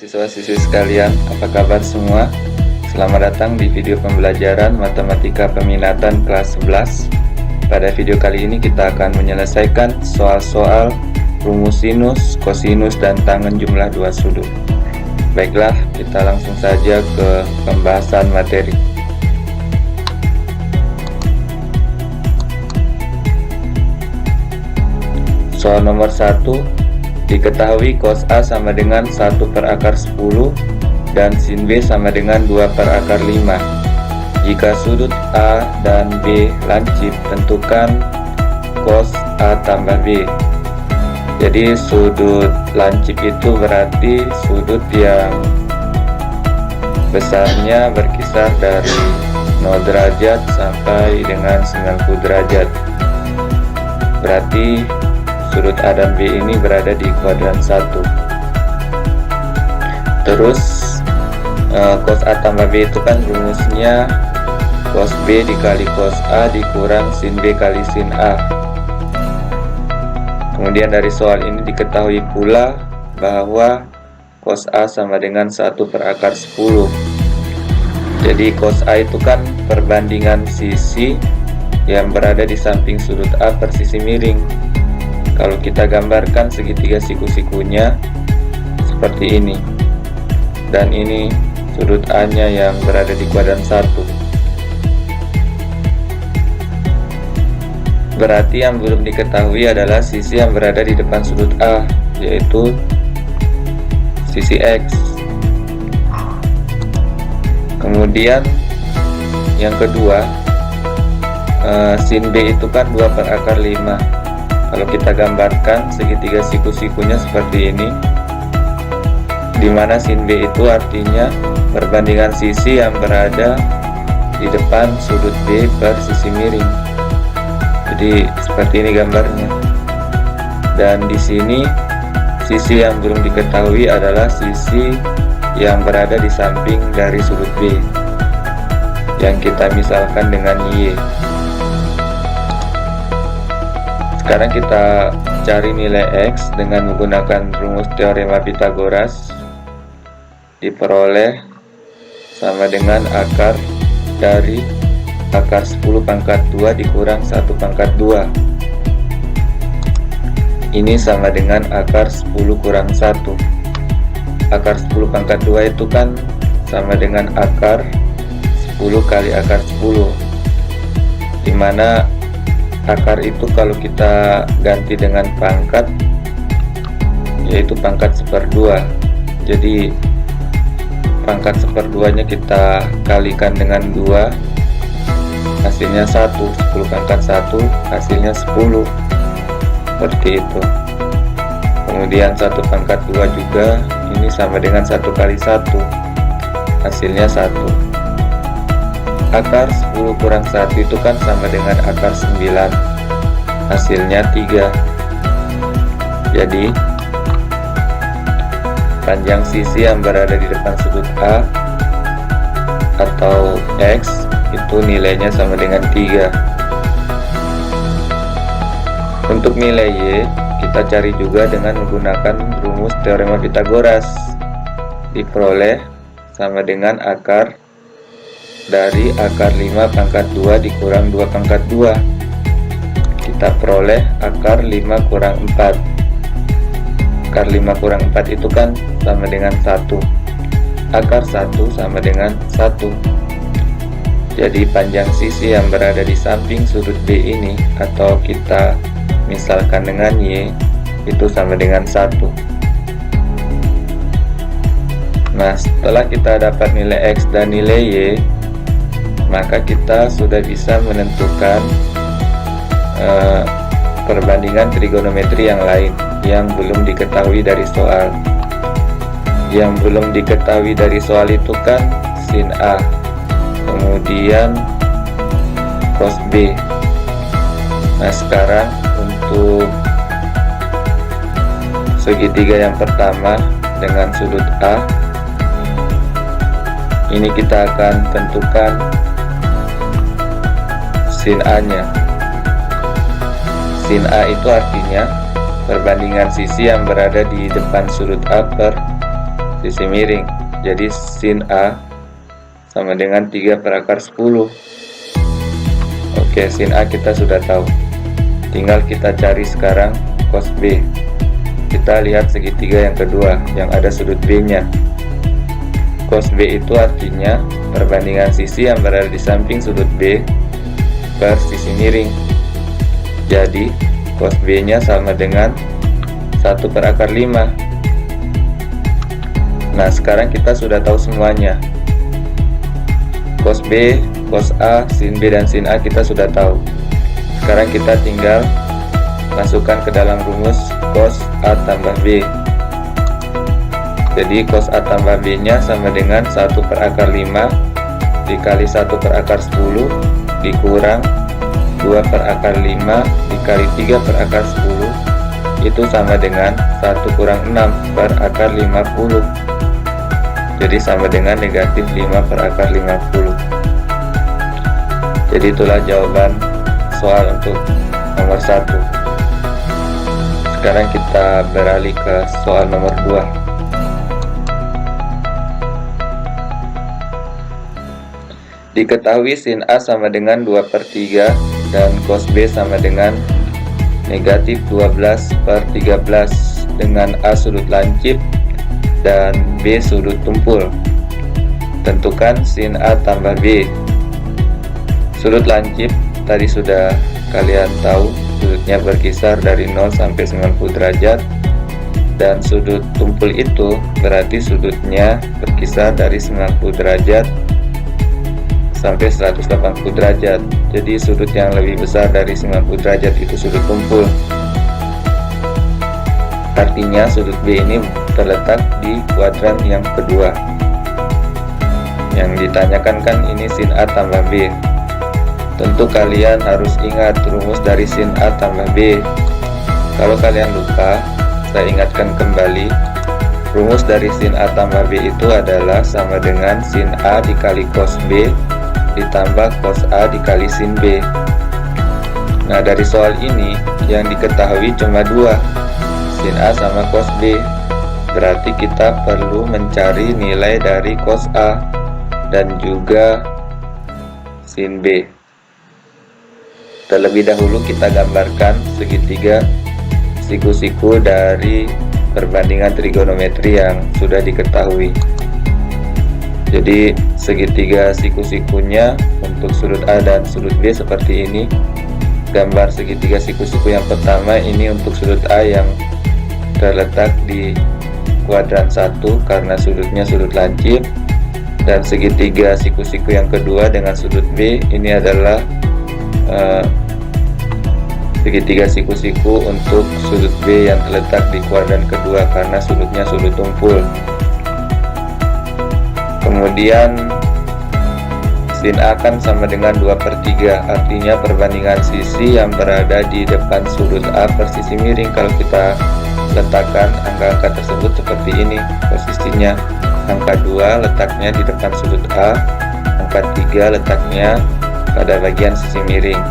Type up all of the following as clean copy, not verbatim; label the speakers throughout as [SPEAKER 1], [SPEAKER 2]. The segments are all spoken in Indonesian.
[SPEAKER 1] siswa-siswi sekalian, apa kabar semua? Selamat datang di video pembelajaran Matematika Peminatan kelas 11. Pada video kali ini kita akan menyelesaikan soal-soal rumus sinus, kosinus, dan tangen jumlah dua sudut. Baiklah, kita langsung saja ke pembahasan materi. Soal nomor 1, diketahui cos A sama dengan 1 per akar 10 dan sin B sama dengan 2 per akar 5. Jika sudut A dan B lancip, tentukan cos A tambah B. Jadi sudut lancip itu berarti sudut yang besarnya berkisar dari 0 derajat sampai dengan 90 derajat. Berarti sudut A dan B ini berada di kuadran 1. Terus cos A tambah B itu kan rumusnya cos B dikali cos A dikurang sin B kali sin A. Kemudian dari soal ini diketahui pula bahwa cos A sama dengan 1 per akar 10. Jadi cos A itu kan perbandingan sisi yang berada di samping sudut A per sisi miring. Kalau kita gambarkan segitiga siku-sikunya seperti ini, dan ini sudut A nya yang berada di kuadran 1. Berarti yang belum diketahui adalah sisi yang berada di depan sudut A, yaitu sisi X. Kemudian yang kedua, sin B itu kan 2 per akar 5. Kalau kita gambarkan segitiga siku-sikunya seperti ini, dimana sin B itu artinya perbandingan sisi yang berada di depan sudut B per sisi miring. Jadi seperti ini gambarnya. Dan di sini sisi yang belum diketahui adalah sisi yang berada di samping dari sudut B, yang kita misalkan dengan Y. Sekarang kita cari nilai X dengan menggunakan rumus teorema Pythagoras. Diperoleh sama dengan akar dari akar 10 pangkat 2 dikurang 1 pangkat 2. Ini sama dengan akar 10 kurang 1. Akar 10 pangkat 2 itu kan sama dengan akar 10 kali akar 10, dimana akar itu kalau kita ganti dengan pangkat, yaitu pangkat 1/2. Jadi pangkat 1/2 nya kita kalikan dengan 2, hasilnya 1. 10 pangkat 1 hasilnya 10. Seperti itu. Kemudian 1 pangkat 2 juga, ini sama dengan 1 kali 1, hasilnya 1. Akar 10 kurang 1 itu kan sama dengan akar 9, hasilnya 3. Jadi panjang sisi yang berada di depan sudut A atau X itu nilainya sama dengan 3. Untuk nilai Y kita cari juga dengan menggunakan rumus teorema Pythagoras. Diperoleh sama dengan akar dari akar 5 pangkat 2 dikurang 2 pangkat 2. Kita peroleh akar 5 kurang 4. Akar 5 kurang 4 itu kan sama dengan 1. Akar 1 sama dengan 1. Jadi panjang sisi yang berada di samping sudut B ini, atau kita misalkan dengan Y, itu sama dengan 1. Nah, setelah kita dapat nilai X dan nilai Y, maka kita sudah bisa menentukan perbandingan trigonometri yang lain yang belum diketahui dari soal. Yang belum diketahui dari soal itu kan sin A, kemudian cos B. Nah, sekarang untuk segitiga yang pertama dengan sudut A, ini kita akan tentukan sin A nya. Sin A itu artinya perbandingan sisi yang berada di depan sudut A per sisi miring. Jadi sin A sama dengan 3 per akar 10. Oke, sin A kita sudah tahu. Tinggal kita cari sekarang cos B. Kita lihat segitiga yang kedua yang ada sudut B-nya. Cos B itu artinya perbandingan sisi yang berada di samping sudut B per sisi miring. Jadi cos B-nya sama dengan 1 per akar 5. Nah, sekarang kita sudah tahu semuanya. Cos B, cos A, sin B, dan sin A kita sudah tahu. Sekarang kita tinggal masukkan ke dalam rumus cos A tambah B. Jadi cos A tambah B nya sama dengan 1 per akar 5 dikali 1 per akar 10 dikurang 2 per akar 5 dikali 3 per akar 10, itu sama dengan 1 kurang 6 per akar 50. Jadi sama dengan negatif 5 per akar 50. Jadi itulah jawaban soal untuk nomor 1. Sekarang kita beralih ke soal nomor 2. Diketahui sin A sama dengan 2 per 3 dan cos B sama dengan negatif 12 per 13 dengan A sudut lancip dan B sudut tumpul. Tentukan sin A tambah B. Sudut lancip tadi sudah kalian tahu, sudutnya berkisar dari 0 sampai 90 derajat, dan sudut tumpul itu berarti sudutnya berkisar dari 90 derajat sampai 180 derajat. Jadi sudut yang lebih besar dari 90 derajat itu sudut tumpul. Artinya sudut B ini terletak di kuadran yang kedua. Yang ditanyakan kan ini sin A tambah B. Tentu kalian harus ingat rumus dari sin A tambah B. Kalau kalian lupa, saya ingatkan kembali. Rumus dari sin A tambah B itu adalah sama dengan sin A dikali cos B ditambah cos A dikali sin B. Nah, dari soal ini yang diketahui cuma 2, sin A sama cos B. Berarti kita perlu mencari nilai dari cos A dan juga sin B. Terlebih dahulu kita gambarkan segitiga siku-siku dari perbandingan trigonometri yang sudah diketahui. Jadi segitiga siku-sikunya untuk sudut A dan sudut B seperti ini. Gambar segitiga siku-siku yang pertama ini untuk sudut A yang terletak di kuadran 1 karena sudutnya sudut lancip, dan segitiga siku-siku yang kedua dengan sudut B ini adalah segitiga siku-siku untuk sudut B yang terletak di kuadran kedua karena sudutnya sudut tumpul. Kemudian sin A kan sama dengan 2 per 3, artinya perbandingan sisi yang berada di depan sudut A per sisi miring. Kalau kita letakkan angka-angka tersebut seperti ini posisinya. Angka 2 letaknya di depan sudut A, angka 3 letaknya pada bagian sisi miring.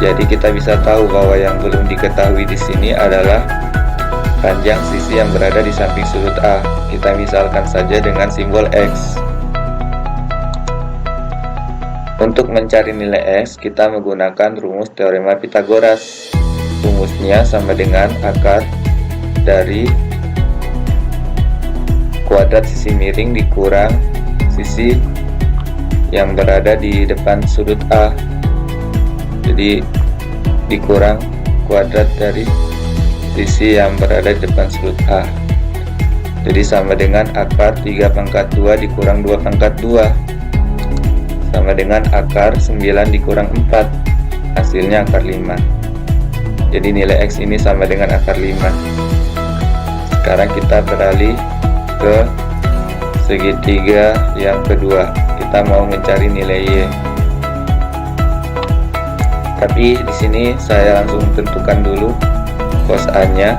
[SPEAKER 1] Jadi kita bisa tahu bahwa yang belum diketahui di sini adalah panjang sisi yang berada di samping sudut A. Kita misalkan saja dengan simbol X. Untuk mencari nilai X, kita menggunakan rumus teorema Pitagoras. Rumusnya sama dengan akar dari kuadrat sisi miring dikurang sisi yang berada di depan sudut A. Jadi dikurang kuadrat dari sisi yang berada di depan sudut A. Jadi sama dengan akar 3 pangkat 2 dikurang 2 pangkat 2, sama dengan akar 9 dikurang 4, hasilnya akar 5. Jadi nilai X ini sama dengan akar 5. Sekarang kita beralih ke segitiga yang kedua. Kita mau mencari nilai Y. Tapi di sini saya langsung tentukan dulu cos A-nya.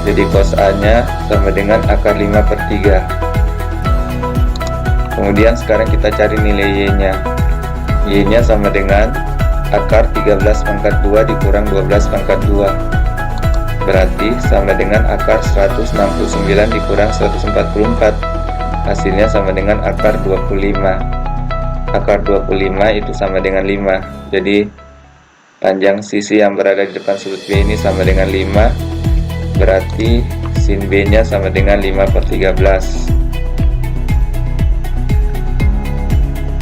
[SPEAKER 1] Jadi cos A-nya sama dengan akar 5 per 3. Kemudian sekarang kita cari nilai Y-nya. Y-nya sama dengan akar 13 pangkat 2 dikurang 12 pangkat 2. berarti sama dengan akar 169 dikurang 144, hasilnya sama dengan akar 25. Akar 25 itu sama dengan 5, jadi panjang sisi yang berada di depan sudut B ini sama dengan 5, berarti sin B nya sama dengan 5/13.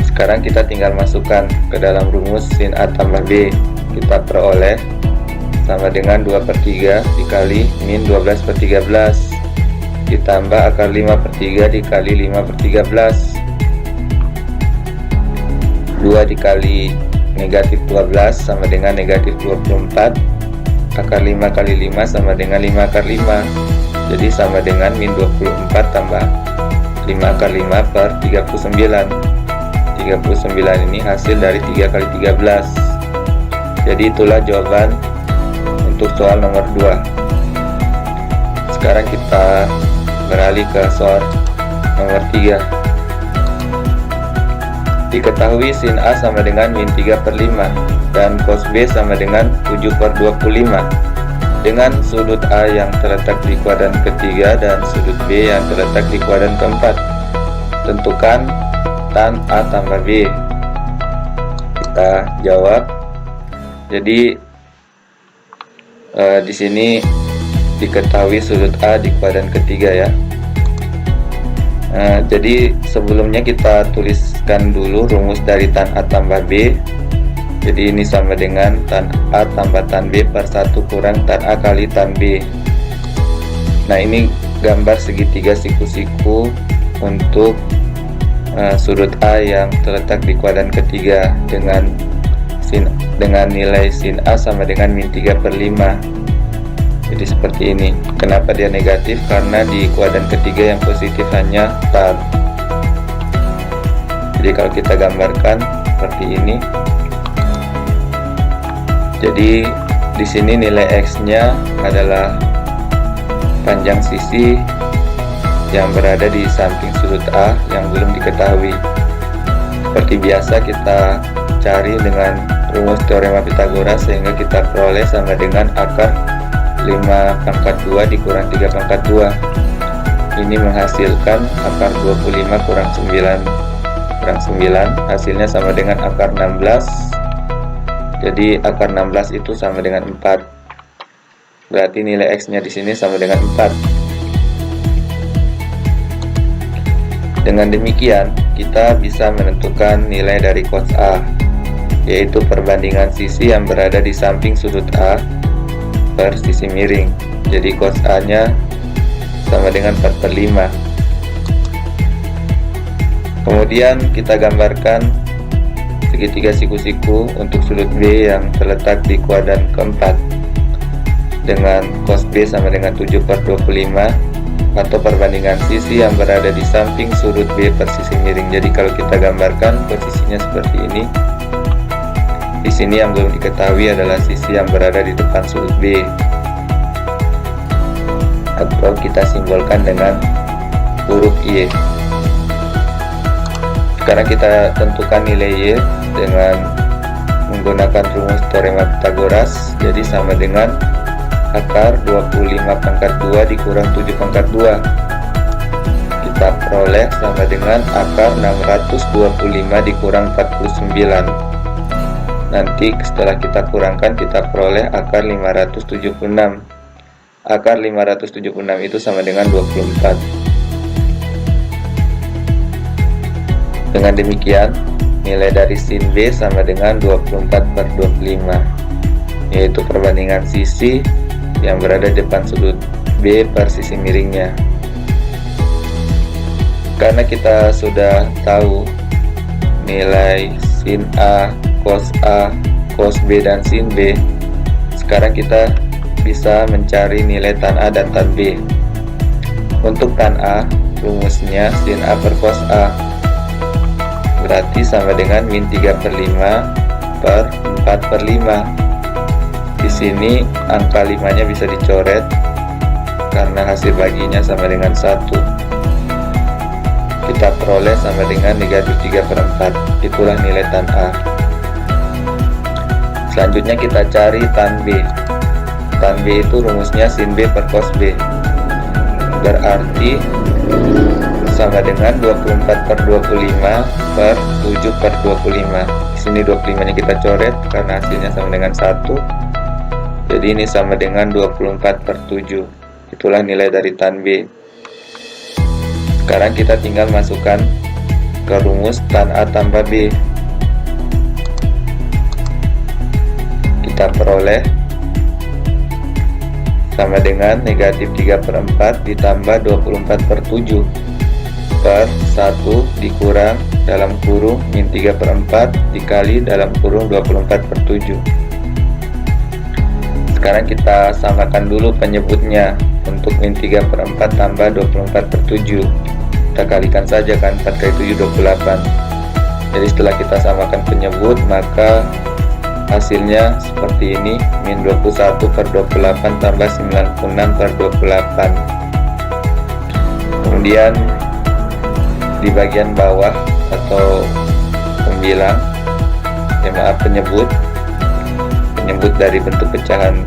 [SPEAKER 1] Sekarang kita tinggal masukkan ke dalam rumus sin A tambah B. Kita peroleh sama dengan 2/3 dikali min 12/13 ditambah akar 5/3 dikali 5/13. 2 dikali negatif 12 sama dengan negatif 24. Akar 5 kali 5 sama dengan 5 akar 5. Jadi sama dengan min 24 tambah 5 akar 5 per 39. 39 ini hasil dari 3 kali 13. Jadi itulah jawaban untuk soal nomor 2. Sekarang kita beralih ke soal nomor 3. Diketahui sin A sama dengan min 3/5 dan cos B sama dengan 7/25 dengan sudut A yang terletak di kuadran ketiga dan sudut B yang terletak di kuadran keempat. Tentukan tan A tambah B. Kita jawab. Jadi di sini diketahui sudut A di kuadran ketiga ya. Jadi sebelumnya kita tuliskan dulu rumus dari tan A tambah B. Jadi ini sama dengan tan A tambah tan B per 1 kurang tan A kali tan B. Nah ini gambar segitiga siku-siku untuk sudut A yang terletak di kuadran ketiga dengan nilai sin A sama dengan min 3/5. Jadi seperti ini. Kenapa dia negatif? Karena di kuadran ketiga yang positif hanya tan. Jadi kalau kita gambarkan seperti ini. Jadi di sini nilai X-nya adalah panjang sisi yang berada di samping sudut A yang belum diketahui. Seperti biasa kita cari dengan rumus teorema Pitagoras sehingga kita peroleh sama dengan akar 5/2 dikurang 3/2. Ini menghasilkan akar 25 kurang 9 hasilnya sama dengan akar 16. Jadi akar 16 itu sama dengan 4. Berarti nilai X nya di sini sama dengan 4. Dengan demikian kita bisa menentukan nilai dari cos A, yaitu perbandingan sisi yang berada di samping sudut A per sisi miring. Jadi cos A nya sama dengan 4/5. Kemudian kita gambarkan segitiga siku-siku untuk sudut B yang terletak di kuadran keempat dengan cos B sama dengan 7/25 atau perbandingan sisi yang berada di samping sudut B per sisi miring. Jadi kalau kita gambarkan posisinya seperti ini. Di sini yang belum diketahui adalah sisi yang berada di depan sudut B, atau kita simbolkan dengan huruf Y. Sekarang kita tentukan nilai Y dengan menggunakan rumus teorema Pitagoras. Jadi sama dengan akar 25/2 dikurang 7/2. Kita peroleh sama dengan akar 625 dikurang 49. Nanti setelah kita kurangkan kita peroleh akar 576. Akar 576 itu sama dengan 24. Dengan demikian nilai dari sin B sama dengan 24/25, yaitu perbandingan sisi yang berada di depan sudut B per sisi miringnya. Karena kita sudah tahu nilai sin A, cos B, dan sin B, sekarang kita bisa mencari nilai tan A dan tan B. Untuk tan A, rumusnya sin A per cos A, berarti sama dengan min 3/5 per 4/5. Di sini angka 5-nya bisa dicoret karena hasil baginya sama dengan 1. Kita peroleh sama dengan negatif 3/4. Itulah nilai tan A. Selanjutnya kita cari tan B. tan B itu rumusnya sin B per cos B. Berarti sama dengan 24 per 25 per 7 per 25. Di sini 25 nya kita coret karena hasilnya sama dengan 1. Jadi ini sama dengan 24 per 7. Itulah nilai dari tan B. Sekarang kita tinggal masukkan ke rumus tan A tambah B. Kita peroleh sama dengan negatif 3 per 4 ditambah 24 per 7 per 1 dikurang dalam kurung min 3 per 4 dikali dalam kurung 24 per 7. Sekarang kita samakan dulu penyebutnya. Untuk min 3 per 4 tambah 24 per 7 kita kalikan saja kan, 4 kali 7 28. Jadi setelah kita samakan penyebut maka hasilnya seperti ini, min 21 per 28 tambah 96 per 28. Kemudian di bagian bawah atau pembilang, penyebut dari bentuk pecahan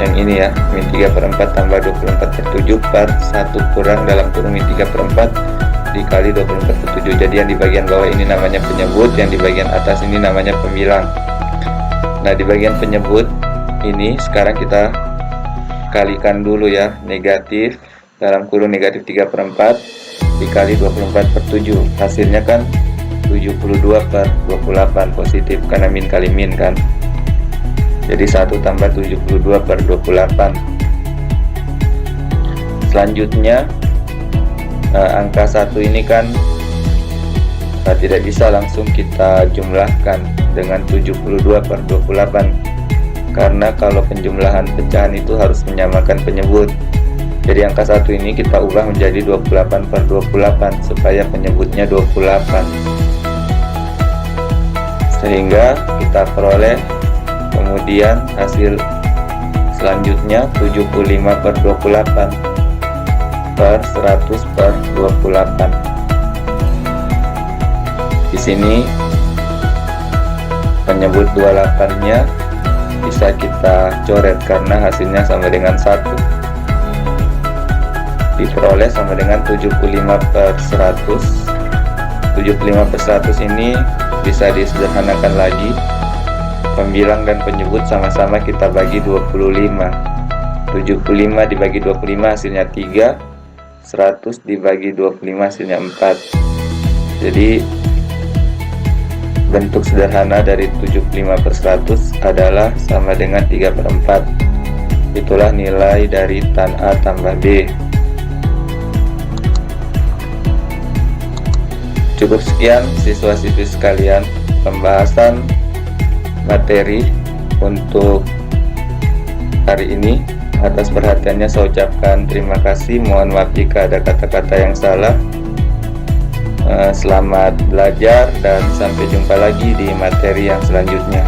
[SPEAKER 1] yang ini ya, min 3 per 4 tambah 24 per 7 per 1 kurang dalam kurung min 3 per 4 dikali 24 per 7. Jadi yang di bagian bawah ini namanya penyebut, yang di bagian atas ini namanya pembilang. Nah, di bagian penyebut ini sekarang kita kalikan dulu ya, negatif dalam kurung negatif 3 per 4 dikali 24 per 7. Hasilnya kan 72 per 28, positif karena min kali min kan. Jadi 1 tambah 72 per 28. Selanjutnya angka 1 ini kan tidak bisa langsung kita jumlahkan dengan 72 per 28, karena kalau penjumlahan pecahan itu harus menyamakan penyebut. Jadi angka 1 ini kita ubah menjadi 28 per 28 supaya penyebutnya 28, sehingga kita peroleh kemudian hasil selanjutnya 75 per 28 per 100 per 28. Di sini penyebut 28-nya bisa kita coret karena hasilnya sama dengan 1. Diperoleh sama dengan 75 per 100. 75 per 100 ini bisa disederhanakan lagi. Pembilang dan penyebut sama-sama kita bagi 25. 75 dibagi 25 hasilnya 3. 100 dibagi 25 hasilnya 4. Jadi bentuk sederhana dari 75 per 100 adalah sama dengan 3 per 4. Itulah nilai dari tan A tambah B. Cukup sekian siswa-siswi sekalian pembahasan materi untuk hari ini. Atas perhatiannya saya ucapkan terima kasih. Mohon maaf jika ada kata-kata yang salah. Selamat belajar dan sampai jumpa lagi di materi yang selanjutnya.